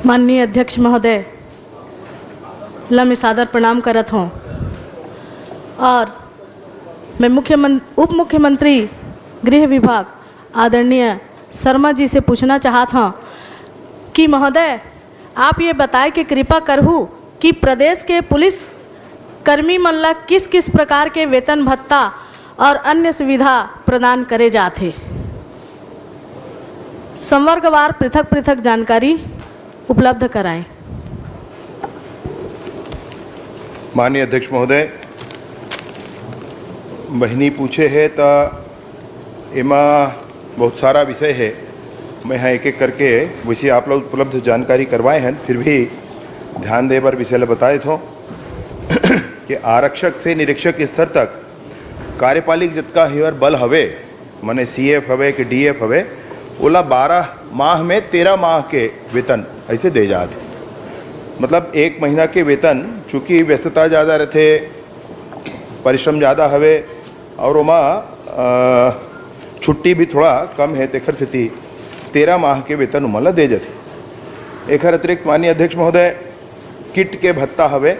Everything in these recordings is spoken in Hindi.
माननीय अध्यक्ष महोदय, मैं सादर प्रणाम करत हूँ और मैं उप मुख्यमंत्री गृह विभाग आदरणीय शर्मा जी से पूछना चाहता हूँ कि महोदय आप ये बताएं कि कृपा करहूँ कि प्रदेश के पुलिस कर्मी मन किस किस प्रकार के वेतन भत्ता और अन्य सुविधा प्रदान करे जाते, संवर्गवार पृथक पृथक जानकारी उपलब्ध कराएं। माननीय अध्यक्ष महोदय, बहनी पूछे है तो एमा बहुत सारा विषय है। मैं यहाँ एक एक करके वैसे आप लोग उपलब्ध जानकारी करवाए हैं, फिर भी ध्यान दे पर विषय बताए थो कि आरक्षक से निरीक्षक स्तर तक कार्यपालिक जितना हेवर बल हवे, माने CF हवे कि DF हवे, ओला 12 माह में 13 माह के वेतन ऐसे दे जाते। मतलब 1 महीना के वेतन, चूँकि व्यस्तता ज़्यादा रहते, परिश्रम ज़्यादा हवे और ओमा छुट्टी भी थोड़ा कम है, तेखर स्थिति 13 माह के वेतन उमला दे जाते। एक अतिरिक्त माननीय अध्यक्ष महोदय, किट के भत्ता हवे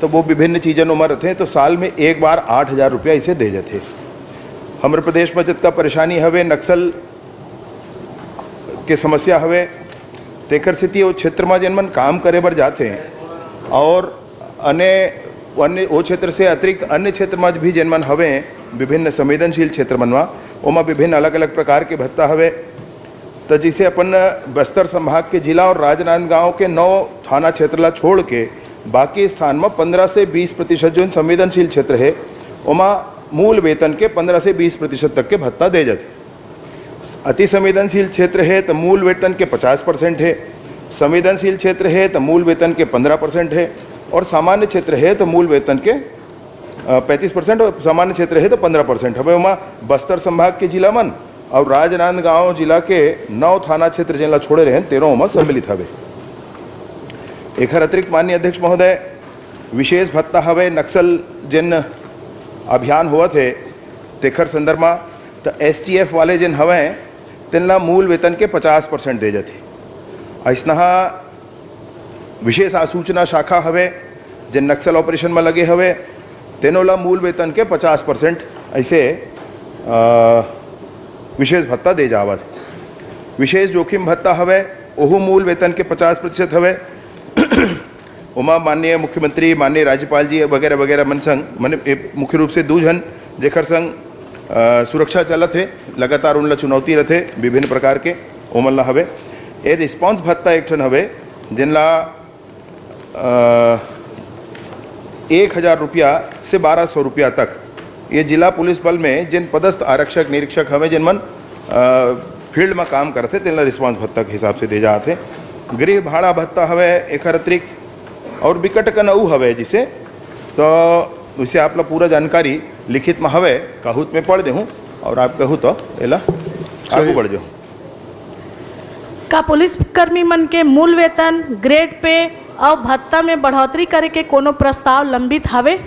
तो वो विभिन्न चीज़न उमर रहते, तो साल में एक बार 8,000 रुपया इसे दे जाते। हमारे प्रदेश में जितना परेशानी हवे, नक्सल के समस्या हवे, तेकर स्थिति वो क्षेत्र में जिन मन काम करे बर जाते हैं और अन्य वो क्षेत्र से अतिरिक्त अन्य क्षेत्र में भी जिन मन हवे विभिन्न संवेदनशील क्षेत्र मनवा, ओमा विभिन्न अलग अलग प्रकार के भत्ता हवे। तो जिसे अपन बस्तर संभाग के जिला और राजनांदगांव के 9 थाना क्षेत्र ला छोड़ के बाकी स्थान में 15 से 20% जो संवेदनशील क्षेत्र है, ओमा मूल वेतन के 15 से 20% तक के भत्ता दे जाते। अति संवेदनशील क्षेत्र है तो मूल वेतन के 50% है, संवेदनशील क्षेत्र है तो मूल वेतन के 15% है, और सामान्य क्षेत्र है तो मूल वेतन के 35%, और सामान्य क्षेत्र है तो 15% है। वहाँ बस्तर संभाग के जिला मन और राजनांदगांव जिला के 9 थाना क्षेत्र जिला छोड़े रहे 13 में सम्मिलित हवे। एक अतिरिक्त माननीय अध्यक्ष महोदय, विशेष भत्ता हवे नक्सल जिन अभियान हुआ थे तेखर संदर्भ में, तो STF वाले जिन हवे तिनला मूल वेतन के 50% दे जाते। ऐसा विशेष आसूचना शाखा हवे जिन नक्सल ऑपरेशन में लगे हवे, तेनोला मूल वेतन के 50% ऐसे विशेष भत्ता दे जावत। विशेष जोखिम भत्ता हवे ओहू मूल वेतन के 50% हवे। उमा माननीय मुख्यमंत्री, माननीय राज्यपाल जी वगैरह वगैरह मन संग मैंने मुख्य रूप से 2 जन जेखर संग सुरक्षा चलत है, लगातार उनला चुनौती रहते विभिन्न प्रकार के ओमन ला हवे। ए रिस्पॉन्स भत्ता एक ठन हवे जिनला 1,000 रुपया से 1,200 रुपया तक ये जिला पुलिस बल में जिन पदस्थ आरक्षक निरीक्षक हवे जिन मन फील्ड में काम करते तिनला रिस्पॉन्स भत्ता के हिसाब से दे जाते। गृह भाड़ा भत्ता हवे एक अतिरिक्त, और विकट का नऊ हवे जिसे तो उसे आप लोग पूरा जानकारी लिखित में हवे, कहूत में पढ़ देहूँ और आप कहूँ तो एला आगे बढ़ जाओ। का पुलिस कर्मी मन के मूल वेतन, ग्रेड पे और भत्ता में बढ़ोतरी करे के कोनो प्रस्ताव लंबित हवे?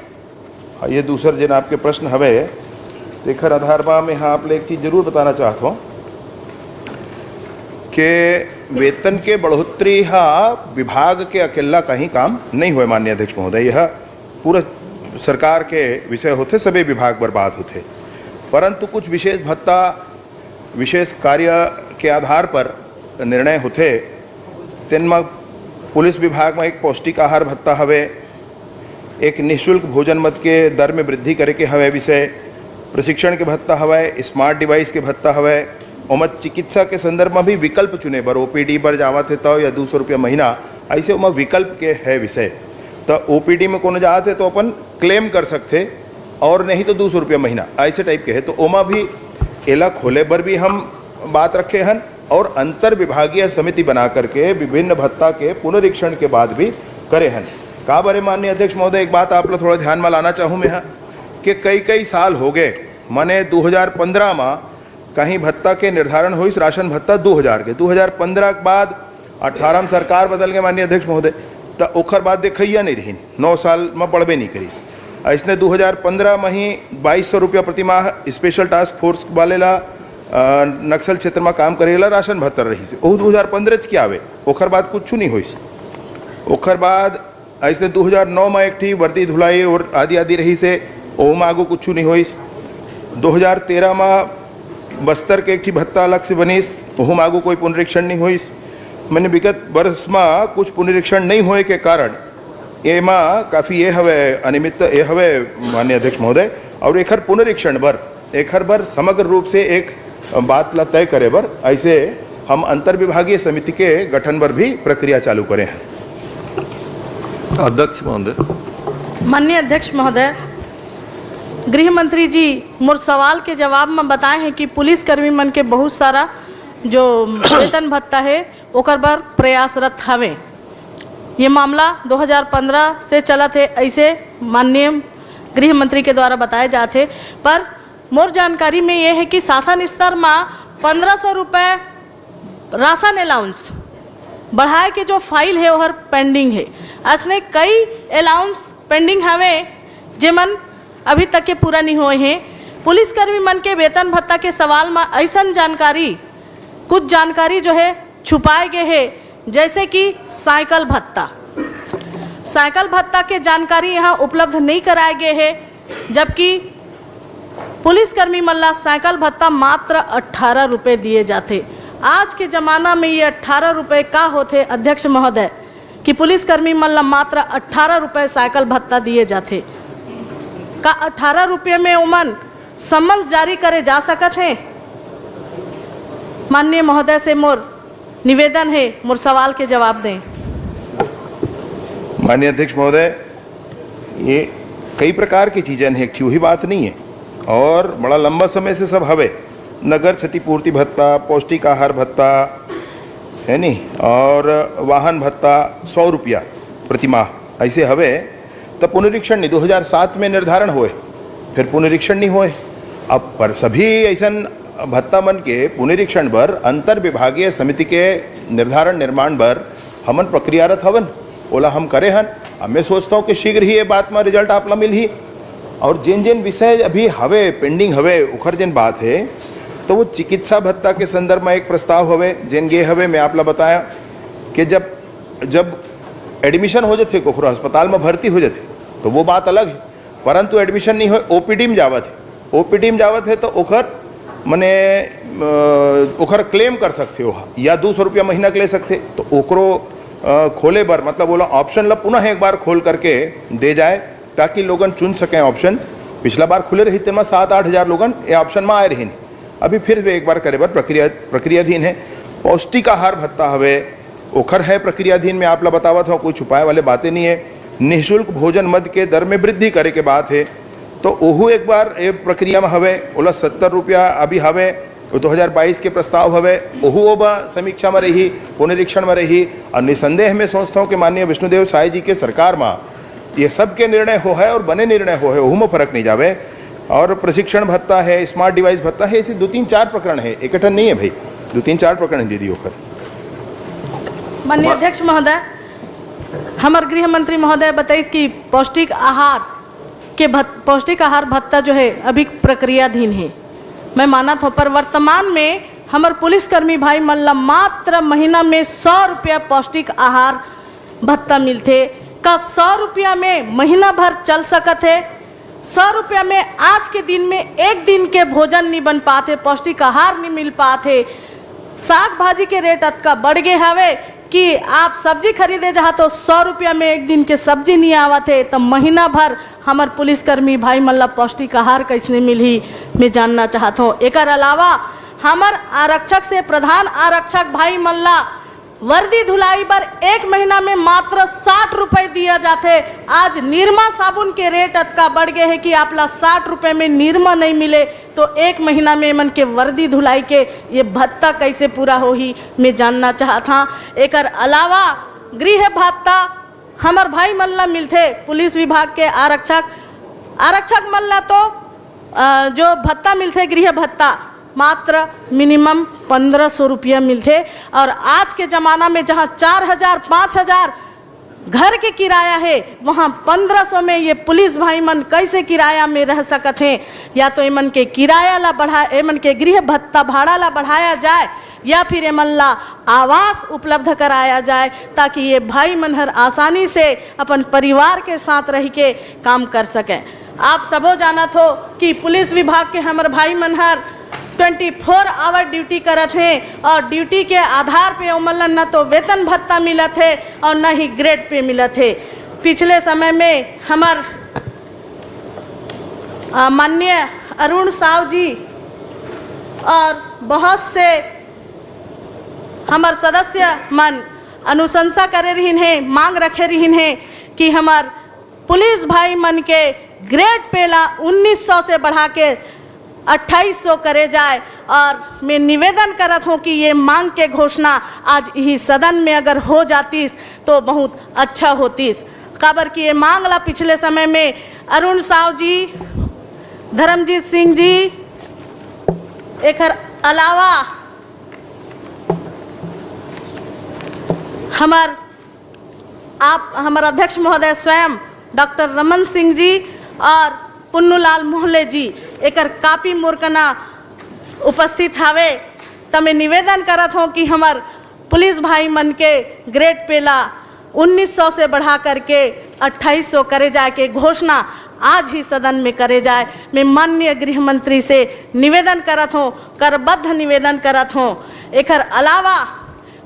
ये दूसर जिन आपके प्रश्न हवे तेखर आधार पर मैं हाँ आप एक चीज़ जरूर बताना चाहता हूँ कि वेतन के बढ़ोतरी विभाग के अकेला कहीं काम नहीं हुए माननीय अध्यक्ष महोदय। यह पूरा सरकार के विषय होते, सभी विभाग बर्बाद होते, परंतु कुछ विशेष भत्ता विशेष कार्य के आधार पर निर्णय होते। तिनमें पुलिस विभाग में एक पौष्टिक आहार भत्ता हवे, एक निःशुल्क भोजन मद के दर में वृद्धि करे के हवे विषय, प्रशिक्षण के भत्ता हवे, स्मार्ट डिवाइस के भत्ता हवे, और चिकित्सा के संदर्भ में भी विकल्प चुने बर OPD पर जावत है तो या 200 रुपया महीना ऐसे उमा विकल्प के है विषय। तो OPD में कोनो जाते तो अपन क्लेम कर सकते और नहीं तो 200 रुपया महीना ऐसे टाइप के है। तो ओमा भी एला खोले बर भी हम बात रखे हैं और अंतर विभागीय समिति बना करके विभिन्न भत्ता के पुनरीक्षण के बाद भी करे हैं। का बारे माननीय अध्यक्ष महोदय, एक बात आप लोग थोड़ा ध्यान में लाना चाहूँ मैं कि कई साल हो गए, माने 2015 में कहीं भत्ता के निर्धारण हुई राशन भत्ता 2000 के, 2015 के बाद 18 में सरकार बदल गए माननीय अध्यक्ष महोदय, तो ओखर बाद देखिया नहीं रही, 9 साल में बढ़बे नहीं करीस। ऐसने 2015 में ही 2200 रुपया प्रति माह स्पेशल टास्क फोर्स वाले ला नक्सल क्षेत्र में काम करेला राशन भत्ता रही से 2015 के आवे ओखर बाद कुछ नहीं हुई। ओखर बाद ऐसे 2009 में एक वर्दी धुलाई और आदि आदि रही से ओह में आगू कुछ नहीं हुई। 2013 में बस्तर के एक भत्ता अलग से बनीस ओह में आगू कोई पुनरीक्षण नहीं हुई। मैंने विगत वर्ष में कुछ पुनरीक्षण नहीं होए के कारण ए में काफ़ी ये हवे अनियमित ये हवे माननीय अध्यक्ष महोदय, और एखर पुनरीक्षण बर एखर बर समग्र रूप से एक बात ला तय करे बर ऐसे हम अंतर विभागीय समिति के गठन पर भी प्रक्रिया चालू करे हैं। अध्यक्ष महोदय। माननीय अध्यक्ष महोदय, गृह मंत्री जी मोर सवाल के जवाब में बताए हैं कि पुलिस कर्मी मन के बहुत सारा जो वेतन भत्ता है ओकर बर प्रयासरत हवे। ये मामला 2015 से चलत है ऐसे माननीय गृह मंत्री के द्वारा बताए जाते, पर मोर जानकारी में ये है कि शासन स्तर में 1500 रुपये राशन अलाउंस बढ़ाए के जो फाइल है वह पेंडिंग है। ऐसने कई अलाउंस पेंडिंग हवे जेमन अभी तक के पूरा नहीं हुए हैं। पुलिसकर्मी मन के वेतन भत्ता के सवाल में ऐसा जानकारी कुछ जानकारी जो है छुपाए गए हैं, जैसे कि साइकिल भत्ता के जानकारी यहाँ उपलब्ध नहीं कराए गए हैं, जबकि पुलिसकर्मी मल्ला साइकिल भत्ता मात्र 18 रुपये दिए जाते। आज के ज़माना में ये 18 रुपये का होते अध्यक्ष महोदय कि पुलिसकर्मी मल्ला मात्र 18 रुपये साइकिल भत्ता दिए जाते। का 18 रुपये में उमन सम्मन जारी करे जा सकत हैं? माननीय महोदय से मोर निवेदन है मोर सवाल के जवाब दें। माननीय अध्यक्ष महोदय, ये कई प्रकार की चीज़ें हैं, एक वही बात नहीं है और बड़ा लंबा समय से सब हवे। नगर क्षतिपूर्ति भत्ता, पौष्टिक आहार भत्ता है नहीं, और वाहन भत्ता 100 रुपया प्रति माह ऐसे हवे। तब पुनरीक्षण नहीं 2007 में निर्धारण हुए, फिर पुनरीक्षण नहीं हुए। अब पर सभी ऐसा भत्ता मन के पुनरीक्षण पर अंतर विभागीय समिति के निर्धारण निर्माण पर हमन प्रक्रियारत हवन, ओला हम करे हन। अब मैं सोचता हूँ कि शीघ्र ही ये बात में रिजल्ट आपला मिल ही। और जिन जिन विषय अभी हवे पेंडिंग हवे उखर जिन बात है, तो वो चिकित्सा भत्ता के संदर्भ में एक प्रस्ताव हवे जिन गे हवे। मैं आपला बताया कि जब एडमिशन हो जाते कोखरो अस्पताल में भर्ती हो जाते तो वो बात अलग है, परंतु एडमिशन नहीं हो ओपीडी में जावत है तो ओखर मने ओखर क्लेम कर सकते हो या 200 रुपया महीना के ले सकते, तो ओकरो खोले बर मतलब बोला ऑप्शन ला पुनः एक बार खोल करके दे जाए ताकि लोगन चुन सकें ऑप्शन। पिछला बार खुले रही तेमा 7-8 हज़ार लोगन ये ऑप्शन में आए रही, अभी फिर एक बार करे बर प्रक्रियाधीन है। पौष्टिक आहार भत्ता हवे ओखर है प्रक्रियाधीन में आपला बतावत हो, कोई छुपाए वाले बातें नहीं है। निःशुल्क भोजन मद के दर में वृद्धि करे के बात है, तो ओहू एक बार ये प्रक्रिया में हवे। ओला 70 रुपया अभी हवे, 2022 के प्रस्ताव हवे, ओहू ओबा समीक्षा में रही, पुनरीक्षण में रही। और निसंदेह में सोचता हूँ कि माननीय विष्णुदेव साय जी के सरकार में ये सब के निर्णय हो है और बने निर्णय हो है, ओहू में फर्क नहीं जावे। और प्रशिक्षण भत्ता है, स्मार्ट डिवाइस भत्ता है, ऐसे 2-3-4 प्रकरण है, इकट्ठा नहीं है भाई, 2-3-4 प्रकरण दे दी होकर। माननीय अध्यक्ष महोदय, हमारे गृह मंत्री महोदय बताइए कि पौष्टिक आहार भत्ता जो है अभी प्रक्रियाधीन है। मैं मानत हूँ, पर वर्तमान में हमारे पुलिसकर्मी भाई मल्ला मात्र महीना में 100 रुपया पौष्टिक आहार भत्ता मिलते। का 100 रुपया में महीना भर चल सकत है? 100 रुपया में आज के दिन में एक दिन के भोजन नहीं बन पाते, पौष्टिक आहार नहीं मिल पाते। साग भाजी के रेट अतका बढ़ गए हवे कि आप सब्जी खरीदे जहाँ तो 100 रुपया में एक दिन के सब्जी नहीं आवत है, तो महीना भर हमार पुलिसकर्मी भाई मल्ला पौष्टिक आहार कैसे मिली मैं जानना चाहता हूँ। एक अलावा हमार आरक्षक से प्रधान आरक्षक भाई मल्ला वर्दी धुलाई पर एक महीना में मात्र 60 रुपये दिया जाते। आज निरमा साबुन के रेट अतका बढ़ गए हैं कि आपला 60 रुपये में निरमा नहीं मिले तो एक महीना में मन के वर्दी धुलाई के ये भत्ता कैसे पूरा हो ही मैं जानना चाहता। एक अलावा गृह भत्ता हमार भाई मल्ला मिलते पुलिस विभाग के आरक्षक मल्ला तो जो भत्ता मिलते गृह भत्ता मात्र मिनिमम 1500 रुपया मिलते। और आज के ज़माना में जहाँ 4000 5000 घर के किराया है वहाँ 1500 में ये पुलिस भाई मन कैसे किराया में रह सकत हैं। या तो एमन के किराया ला बढ़ा, एमन के गृह भत्ता भाड़ा ला बढ़ाया जाए या फिर एमन ला आवास उपलब्ध कराया जाए, ताकि ये भाई मन हर आसानी से अपन परिवार के साथ रह के काम कर सकें। आप सबो जानत हो कि पुलिस विभाग के हमर भाई मन हर 24 आवर ड्यूटी करत हैं और ड्यूटी के आधार पे उमन न तो वेतन भत्ता मिलत है और न ही ग्रेड पे मिलत है। पिछले समय में हमार माननीय अरुण साव जी और बहुत से हमार सदस्य मन अनुशंसा करे रहीन है, मांग रखे रहीन है कि हमार पुलिस भाई मन के ग्रेड पे ला 1900 से बढ़ा के 2800 करे जाए। और मैं निवेदन करत हूँ कि ये मांग के घोषणा आज ही सदन में अगर हो जातीस तो बहुत अच्छा होतीस। खबर कि ये मांग ला पिछले समय में अरुण साव जी, धर्मजीत सिंह जी, एक अलावा हमार अध्यक्ष महोदय स्वयं डॉक्टर रमन सिंह जी और पुन्नूलाल मोहल्ले जी एक काफ़ी मुर्कना उपस्थित हावे। तो मैं निवेदन करत हूँ कि हमार पुलिस भाई मन के ग्रेड पे ला 1900 से बढ़ा करके 2800 करे जाए के घोषणा आज ही सदन में करे जाए। मैं माननीय गृह मंत्री से निवेदन करत हूँ, करबद्ध निवेदन करत हूँ। एक अलावा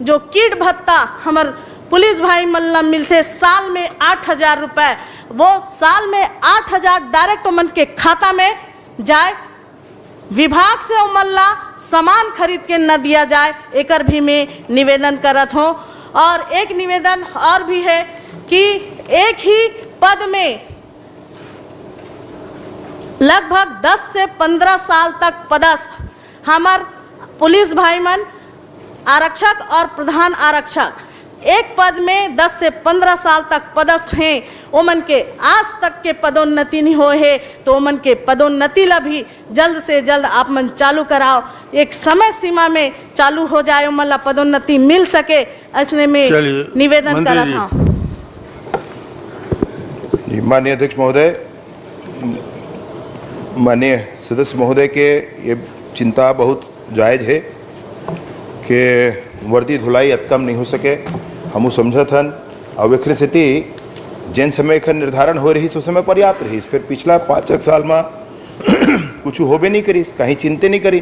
जो कीट भत्ता हमार पुलिस भाई मन मिलते साल में 8000 रुपये, वो साल में 8000 डायरेक्ट उमन के खाता में जाए, विभाग से उमल्ला सामान खरीद के न दिया जाए। एकर भी मैं निवेदन करत हूँ। और एक निवेदन और भी है कि एक ही पद में लगभग 10 से 15 साल तक पदस्थ हमार पुलिस भाई मन आरक्षक और प्रधान आरक्षक एक पद में 10 से 15 साल तक पदस्थ हैं। ओमन के आज तक के पदोन्नति नहीं हुए है, तो ओमन के पदोन्नति ला भी जल्द से जल्द आप मन चालू कराओ। एक समय सीमा में चालू हो जाए, ओमन ला पदोन्नति मिल सके, ऐसने में निवेदन करा था। माननीय अध्यक्ष महोदय, माननीय सदस्य महोदय के ये चिंता बहुत जायज़ है कि वर्दी धुलाई अतकम नहीं हो सके। हमू समझत हन और एक स्थिति जिन समय का निर्धारण हो रही उस समय पर्याप्त रही। फिर पिछला 5 साल में कुछ होबे नहीं करी, कहीं चिंते नहीं करी,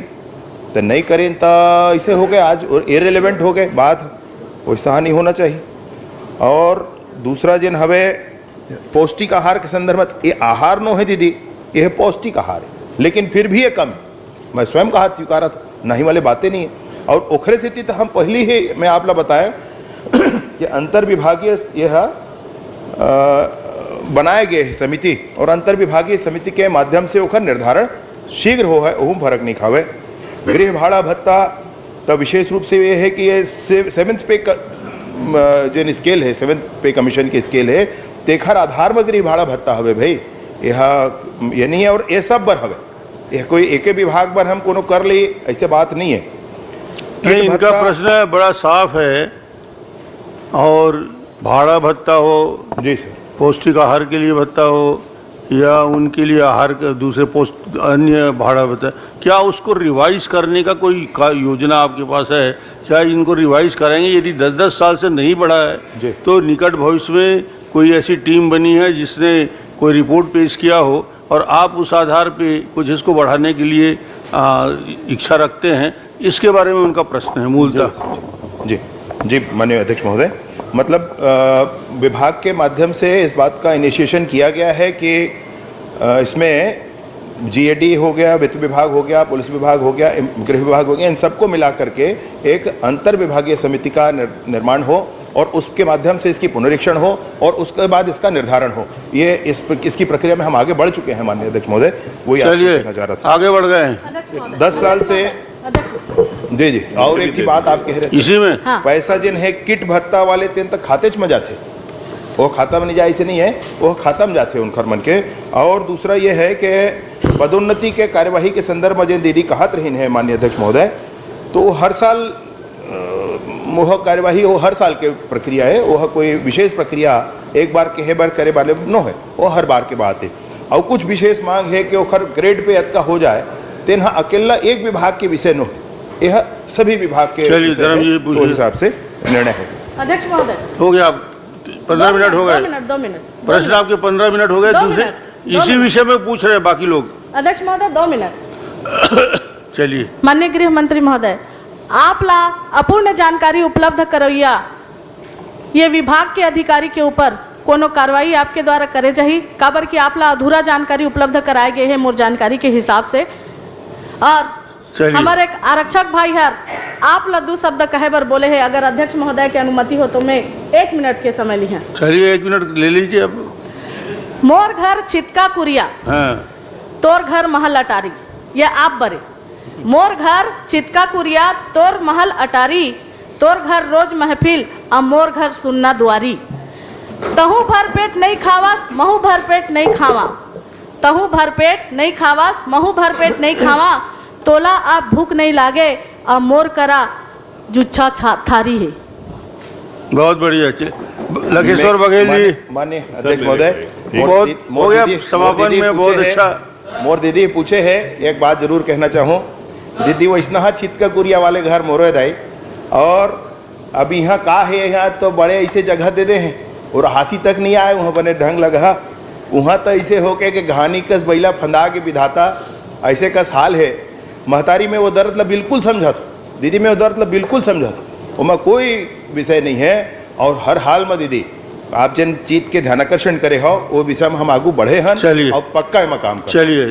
तो नहीं करें तो ऐसे हो गए आज और इरेलीवेंट हो गए। बात वैसा नहीं होना चाहिए। और दूसरा जिन हवे पौष्टिक आहार के संदर्भ में, ये आहार नो है दीदी, यह पौष्टिक आहार है, लेकिन फिर भी ये कम है। मैं स्वयं का हाथ स्वीकारा था, नहीं वाले बातें नहीं है। और ओखरे स्थिति तो हम पहले ही मैं आप लोग बताएं कि अंतर विभागीय यह बनाए गए समिति और अंतर विभागीय समिति के माध्यम से ओखर निर्धारण शीघ्र हो है, ओहम फर्क नहीं खावे। गृह भाड़ा भत्ता तो विशेष रूप से ये है कि ये 7th पे जो स्केल है, 7th पे कमीशन की स्केल है, तेखर आधार में गृह भाड़ा भत्ता हवे भाई। यह ये नहीं है और ये सब बर हवे, यह कोई एक विभाग पर हम कोनो कर ली ऐसे बात नहीं है। नहीं, इनका प्रश्न बड़ा साफ है। और भाड़ा भत्ता हो जी सर, पौष्टिक आहार के लिए भत्ता हो या उनके लिए आहार का दूसरे अन्य भाड़ा भत्ता, क्या उसको रिवाइज करने का कोई योजना आपके पास है? क्या इनको रिवाइज कराएंगे? यदि 10-10 साल से नहीं बढ़ा है तो निकट भविष्य में कोई ऐसी टीम बनी है जिसने कोई रिपोर्ट पेश किया हो और आप उस आधार पे कुछ इसको बढ़ाने के लिए इच्छा रखते हैं, इसके बारे में उनका प्रश्न है मूलतः। जी जी माननीय अध्यक्ष महोदय, मतलब विभाग के माध्यम से इस बात का इनिशिएशन किया गया है कि इसमें जीएडी हो गया, वित्त विभाग हो गया, पुलिस विभाग हो गया, गृह विभाग हो गया, इन सबको मिला करके एक अंतर विभागीय समिति का निर्माण हो और उसके माध्यम से इसकी पुनरीक्षण हो और उसके बाद इसका निर्धारण हो। ये इसकी प्रक्रिया में हम आगे बढ़ चुके हैं माननीय अध्यक्ष महोदय। वही आगे बढ़ गए हैं 10 साल से। जी जी, और एक ही बात आप कह रहे इसी में पैसा जिन है किट भत्ता वाले तेन तक खाते में जाते, वो खाता में नहीं जाए, ऐसे नहीं है, वो खाता में जाते उनकर मन के। और दूसरा ये है कि पदोन्नति के कार्यवाही के संदर्भ में जिन दीदी कहत रही है माननीय अध्यक्ष महोदय, तो हर साल वह कार्यवाही वो हर साल के प्रक्रिया है, वह कोई विशेष प्रक्रिया एक बार के बार करे वाले न है, वो हर बार के बात है। और कुछ विशेष मांग है कि वो हर ग्रेड पे अत का हो जाए, तेन अकेला एक विभाग के विषय न है, यह सभी विभाग के चलिए, विषय धर्म जी है, पूछिए। तो हिसाब से निर्णय है। अध्यक्ष महोदय, हो गया, 15 मिनट हो गए। 2 मिनट प्रश्न आपके 15 मिनट हो गए। दो दूसरे मिनट, दो इसी मिनट। विषय में पूछ रहे हैं बाकी लोग। अध्यक्ष महोदय 2 मिनट। चलिए, माननीय गृह मंत्री महोदय, आपला अपूर्ण जानकारी उपलब्ध करवैया ये विभाग के अधिकारी के ऊपर कोनो कार्रवाई आपके द्वारा करे जाही, काबर कि आपला अधूरा जानकारी उपलब्ध कराए गए हैं मोर जानकारी के हिसाब से। और चलिए। हमारे एक आरक्षक भाई है, आप ला 2 शब्द कहे बर बोले हैं, अगर अध्यक्ष महोदय की अनुमति हो तो मैं 1 मिनट के समय ली है। चलिए 1 मिनट ले लीजिए अब। मोर घर छितका कुरिया, हाँ, तोर घर महल अटारी, ये आप बरे। मोर घर चितका कुरिया, तोर महल अटारी, तोर घर रोज महफिल, और मोर घर सुन्ना दुआरी। तहु भर पेट नहीं खावास, महू भर पेट नहीं खावा। तहु भर पेट नहीं खावास, महू भर पेट नहीं खावा। तोला आप भूख नहीं लागे, और मोर करा जुच्छा थारी है। बहुत बढ़िया। लखेश्वर बघेल जी, माननीय अध्यक्ष महोदय, बहुत हो गया समापन में, बहुत अच्छा। मोर दीदी पूछे है, एक बात जरूर कहना चाहूँ। दीदी वैष्णहा चितका कुरिया वाले घर मोरे दाई, और अब यहाँ का है, यहाँ तो बड़े ऐसे जगह दे दे हैं और हासी तक नहीं आए, वहाँ बने ढंग लगा। वहाँ तो ऐसे होके कि घानी कस बैला फंदा के विधाता, ऐसे कस हाल है। महतारी में वो दर्द ला बिल्कुल समझा था, दीदी में वो दर्द ला बिल्कुल समझा था, वहाँ कोई विषय नहीं है। और हर हाल में दीदी आप जिन चीज के ध्यान आकर्षण करे हो, वो विषय में हम आगू बढ़े हैं चलिए। और पक्का है काम कर। चलिए।